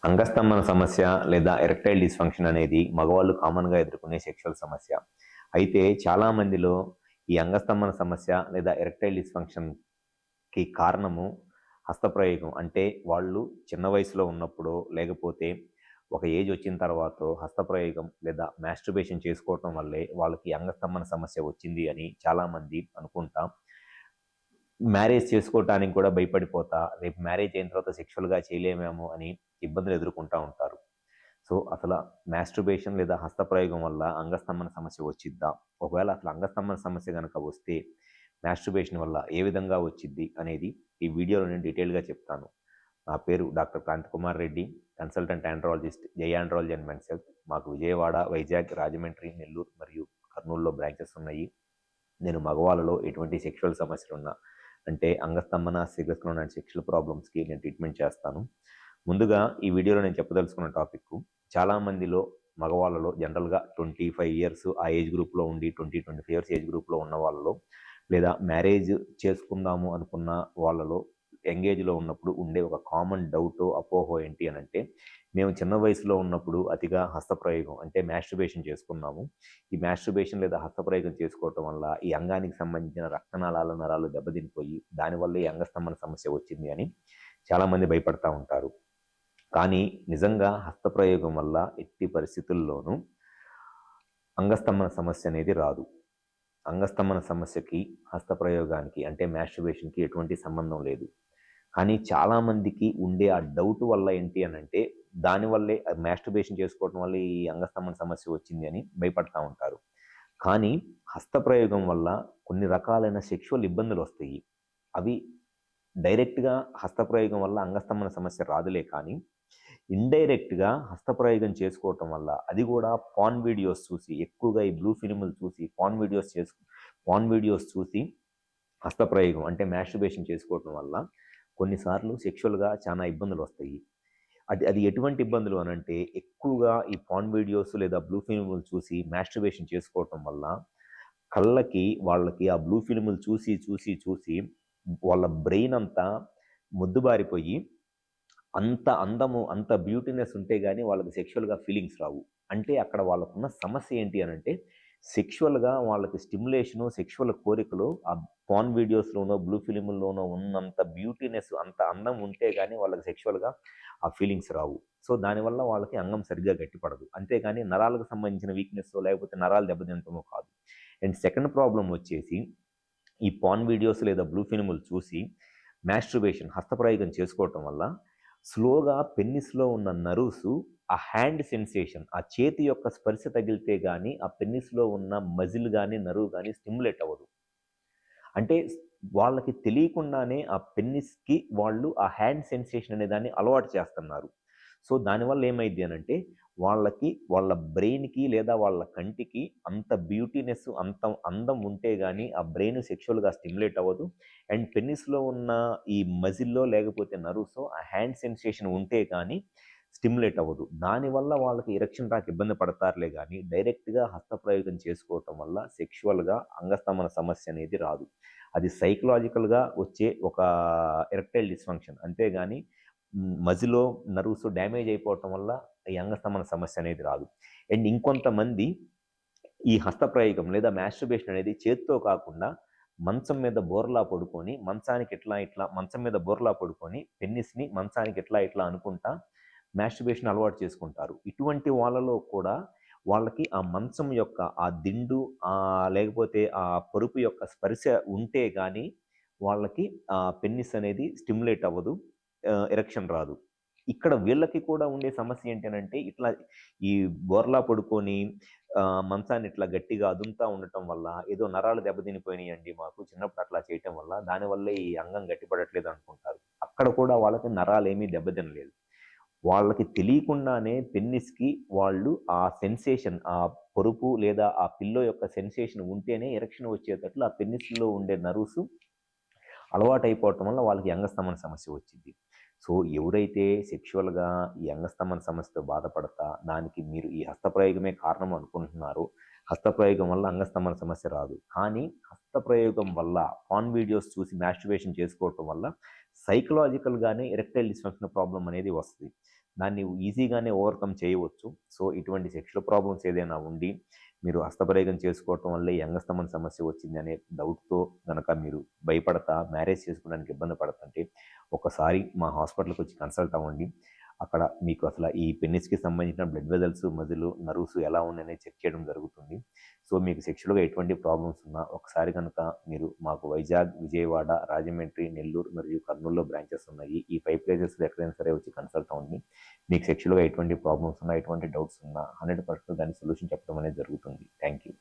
అంగస్తంభన సమస్య లేదా erectile dysfunction అనేది మగవాళ్ళు కామన్గా ఎదుర్కొనే సెక్షువల్ సమస్య. అయితే చాలా మందిలో ఈ అంగస్తంభన సమస్య లేదా ఎరెక్టైల్ డిస్ఫంక్షన్కి కారణము హస్తప్రయోగం. అంటే వాళ్ళు చిన్న వయసులో ఉన్నప్పుడో లేకపోతే ఒక ఏజ్ వచ్చిన తర్వాతో హస్తప్రయోగం లేదా మాస్టర్బేషన్ చేసుకోవటం వల్లే వాళ్ళకి అంగస్తంభన సమస్య వచ్చింది అని చాలామంది అనుకుంటా మ్యారేజ్ చేసుకోవటానికి కూడా భయపడిపోతా రేపు మ్యారేజ్ అయిన తర్వాత సెక్షువల్గా చేయలేమేమో అని ఇబ్బందులు ఎదుర్కొంటూ ఉంటారు. సో అసలు మాస్టర్బేషన్ లేదా హస్తప్రయోగం వల్ల అంగస్తంభన సమస్య వచ్చిద్దా? ఒకవేళ అసలు అంగస్తంభన సమస్య కనుక వస్తే మాస్టర్బేషన్ వల్ల ఏ విధంగా వచ్చిద్ది అనేది ఈ వీడియోలో నేను డీటెయిల్గా చెప్తాను. నా పేరు doctor Kranthi Kumar Reddy, consultant andrologist, Jai andrology and men's health. మాకు విజయవాడ, వైజాగ్, రాజమండ్రి, నెల్లూరు మరియు కర్నూలులో బ్రాంచెస్ ఉన్నాయి. నేను మగవాళ్ళలో ఎటువంటి సెక్షువల్ సమస్యలున్నా అంటే అంగస్తంభన, శీఘ్రస్ఖలనం అండ్ సెక్షువల్ ప్రాబ్లమ్స్కి నేను ట్రీట్మెంట్ చేస్తాను. ముందుగా ఈ వీడియోలో నేను చెప్పదలుచుకున్న టాపిక్, చాలామందిలో మగవాళ్ళలో జనరల్గా 25 ఇయర్స్ ఆ ఏజ్ గ్రూప్లో ఉండి 25 ఇయర్స్ ఏజ్ గ్రూప్లో ఉన్న వాళ్ళలో లేదా మ్యారేజ్ చేసుకుందాము అనుకున్న వాళ్ళలో ఎంగేజ్లో ఉన్నప్పుడు ఉండే ఒక కామన్ డౌట్, అపోహ ఏంటి అని అంటే, మేము చిన్న వయసులో ఉన్నప్పుడు అతిగా హస్తప్రయోగం అంటే మాస్టర్బేషన్ చేసుకున్నాము. ఈ మాస్టర్బేషన్ లేదా హస్తప్రయోగం చేసుకోవటం వల్ల ఈ అంగానికి సంబంధించిన రక్తనాళాల నరాలు దెబ్బతినిపోయి దానివల్ల ఈ అంగస్తంభన సమస్య వచ్చింది అని చాలామంది భయపడతా ఉంటారు. కానీ నిజంగా హస్తప్రయోగం వల్ల ఎట్టి పరిస్థితుల్లోనూ అంగస్తంభన సమస్య అనేది రాదు. అంగస్తంభన సమస్యకి హస్తప్రయోగానికి అంటే మాస్టర్బేషన్కి ఎటువంటి సంబంధం లేదు. కానీ చాలామందికి ఉండే ఆ డౌట్ వల్ల ఏంటి అని అంటే, దానివల్లే మాస్టర్బేషన్ చేసుకోవడం వల్ల ఈ అంగస్తంభన సమస్య వచ్చింది అని భయపడతా ఉంటారు. కానీ హస్తప్రయోగం వల్ల కొన్ని రకాలైన సెక్షువల్ ఇబ్బందులు వస్తాయి. అవి డైరెక్ట్గా హస్తప్రయోగం వల్ల అంగస్తంభన సమస్య రాదులే, కానీ ఇండైరెక్ట్గా హస్తప్రయోగం చేసుకోవటం వల్ల, అది కూడా పాన్ వీడియోస్ చూసి, ఎక్కువగా ఈ బ్లూ ఫిల్ములు చూసి పాన్ వీడియోస్ చూసి హస్తప్రయోగం అంటే మాస్టర్బేషన్ చేసుకోవటం వల్ల కొన్నిసార్లు సెక్షువల్గా చాలా ఇబ్బందులు వస్తాయి. అది ఎటువంటి ఇబ్బందులు అనంటే, ఎక్కువగా ఈ పాన్ వీడియోస్ లేదా బ్లూ ఫిల్ములు చూసి మాస్టర్బేషన్ చేసుకోవటం వల్ల వాళ్ళకి ఆ బ్లూ ఫిల్ములు చూసి చూసి చూసి వాళ్ళ బ్రెయిన్ అంతా మొద్దుబారిపోయి అంత అందము, అంత బ్యూటీనెస్ ఉంటే కానీ వాళ్ళకి సెక్షువల్గా ఫీలింగ్స్ రావు. అంటే అక్కడ వాళ్ళకున్న సమస్య ఏంటి అని అంటే, సెక్షువల్గా వాళ్ళకి స్టిమ్యులేషను, సెక్షువల్ కోరికలు ఆ పాన్ వీడియోస్లోనో బ్లూ ఫిలిముల్లోనో ఉన్నంత బ్యూటీనెస్, అంత అందం ఉంటే కానీ వాళ్ళకి సెక్షువల్గా ఆ ఫీలింగ్స్ రావు. సో దానివల్ల వాళ్ళకి అంగం సరిగ్గా గట్టిపడదు. అంతేగాని నరాలకు సంబంధించిన వీక్నెస్ లేకపోతే నరాలు దెబ్బతింటమో కాదు. అండ్ సెకండ్ ప్రాబ్లం వచ్చేసి, ఈ పాన్ వీడియోస్ లేదా బ్లూ ఫిలిములు చూసి మాస్టర్బేషన్ హస్తప్రయోగం చేసుకోవటం వల్ల స్లోగా పెన్నిస్లో ఉన్న నర్వ్స్, ఆ హ్యాండ్ సెన్సేషన్, ఆ చేతి యొక్క స్పర్శ తగిలితే కానీ ఆ పెన్నిస్లో ఉన్న మజిల్ కానీ నర్వ్ కానీ స్టిమ్యులేట్ అవ్వదు. అంటే వాళ్ళకి తెలియకుండానే ఆ పెన్నిస్కి వాళ్ళు ఆ హ్యాండ్ సెన్సేషన్ అనే దాన్ని అలవాటు చేస్తున్నారు. సో దానివల్ల ఏమైంది అని అంటే, వాళ్ళ బ్రెయిన్కి లేదా వాళ్ళ కంటికి అంత బ్యూటీనెస్, అంత అందం ఉంటే కానీ ఆ బ్రెయిన్ సెక్షువల్గా స్టిమ్యులేట్ అవ్వదు. అండ్ పెన్నిస్లో ఉన్న ఈ మజిల్లో లేకపోతే నర్వ్స్ ఆ హ్యాండ్ సెన్సేషన్ ఉంటే కానీ స్టిమ్యులేట్ అవ్వదు. దానివల్ల వాళ్ళకి ఎరెక్షన్ రాక ఇబ్బంది పడతారులే కానీ డైరెక్ట్గా హస్తప్రయోగం చేసుకోవటం వల్ల సెక్షువల్గా అంగస్తంభన సమస్య అనేది రాదు. అది సైకలాజికల్గా వచ్చే ఒక ఎరెక్టైల్ డిస్ఫంక్షన్, అంతేగాని మజిలో నర్వ్స్ డ్యామేజ్ అయిపోవటం వల్ల ఈ అంగస్తంభన సమస్య అనేది రాదు. అండ్ ఇంకొంతమంది ఈ హస్తప్రయోగం లేదా మాస్టర్బేషన్ అనేది చేత్తో కాకుండా మంచం మీద బోర్లా పడుకొని, మంచం మీద బోర్లా పడుకొని పెన్నిస్ని మంచానికి ఇట్లా అనుకుంటా మాస్టర్బేషన్ అలవాటు చేసుకుంటారు. ఇటువంటి వాళ్ళలో కూడా వాళ్ళకి ఆ మంచం యొక్క ఆ దిండు లేకపోతే ఆ పరుపు యొక్క స్పర్శ ఉంటే కానీ వాళ్ళకి ఆ పెన్నిస్ అనేది స్టిమ్యులేట్ అవ్వదు, ఎరెక్షన్ రాదు. ఇక్కడ వీళ్ళకి కూడా ఉండే సమస్య ఏంటనంటే, ఇట్లా ఈ బోర్లా పడుకొని మంచాన్ని ఇట్లా గట్టిగా అదుముతా ఉండటం వల్ల ఏదో నరాలు దెబ్బతినిపోయినాయండి మాకు చిన్నప్పుడు అట్లా చేయటం వల్ల, దానివల్లే ఈ అంగం గట్టిపడట్లేదు అనుకుంటారు. అక్కడ కూడా వాళ్ళకి నరాలు ఏమీ దెబ్బతినలేదు. వాళ్ళకి తెలియకుండానే పెన్నిస్కి వాళ్ళు ఆ సెన్సేషన్, ఆ పరుపు లేదా ఆ పిల్లో యొక్క సెన్సేషన్ ఉంటేనే ఎరెక్షన్ వచ్చేటట్లు ఆ పెన్నిస్లో ఉండే నర్వ్స్ అలవాటైపోవటం వల్ల వాళ్ళకి అంగస్తంభన సమస్య వచ్చింది. సో ఎవరైతే సెక్షువల్గా ఈ అంగస్తంభన సమస్యతో బాధపడతా దానికి మీరు ఈ హస్తప్రయోగమే కారణం అనుకుంటున్నారో, హస్తప్రయోగం వల్ల అంగస్తంభన సమస్య రాదు. కానీ హస్తప్రయోగం వల్ల పాన్ వీడియోస్ చూసి మాస్టర్బేషన్ చేసుకోవటం వల్ల సైకలాజికల్గానే ఎరెక్టైల్ డిస్ఫంక్షన్ ప్రాబ్లం అనేది వస్తుంది. దాన్ని ఈజీగానే ఓవర్కమ్ చేయవచ్చు. సో, ఇటువంటి సెక్షువల్ ప్రాబ్లమ్స్ ఏదైనా ఉండి, మీరు హస్తప్రయోగం చేసుకోవటం వల్లే ఈ అంగస్తంభన సమస్య వచ్చిందనే డౌట్‌తో గనక మీరు భయపడతా మ్యారేజ్ చేసుకోవడానికి ఇబ్బంది పడుతుంటే, ఒకసారి మా హాస్పిటల్‌కి వచ్చి కన్సల్ట్ అవ్వండి. అక్కడ మీకు అసల ఈ పెనిస్‌కి సంబంధించిన బ్లడ్ వెసల్స్, మజిల్, నర్వ్స్ ఎలా ఉన్నాయనేది చెక్ చేయడం జరుగుతుంది. సో, మీకు సెక్షువల్‌గా ఎటువంటి ప్రాబ్లమ్స్ ఉన్నా ఒకసారి గనక మీరు మాకు వైజాగ్, విజయవాడ, రాజమండ్రి, నెల్లూరు మరియు కర్నూలులో బ్రాంచెస్ ఉన్నాయి. ఈ 5 ప్లేసెస్‌లో ఎక్కడైనా సరే వచ్చి కన్సల్ట్ అవ్వండి. మీకు సెక్షువల్‌గా ఎటువంటి ప్రాబ్లమ్స్ ఉన్నా, ఎటువంటి డౌట్స్ ఉన్నా 100% దానికి సొల్యూషన్ చెప్పడం అనేది జరుగుతుంది. Thank you.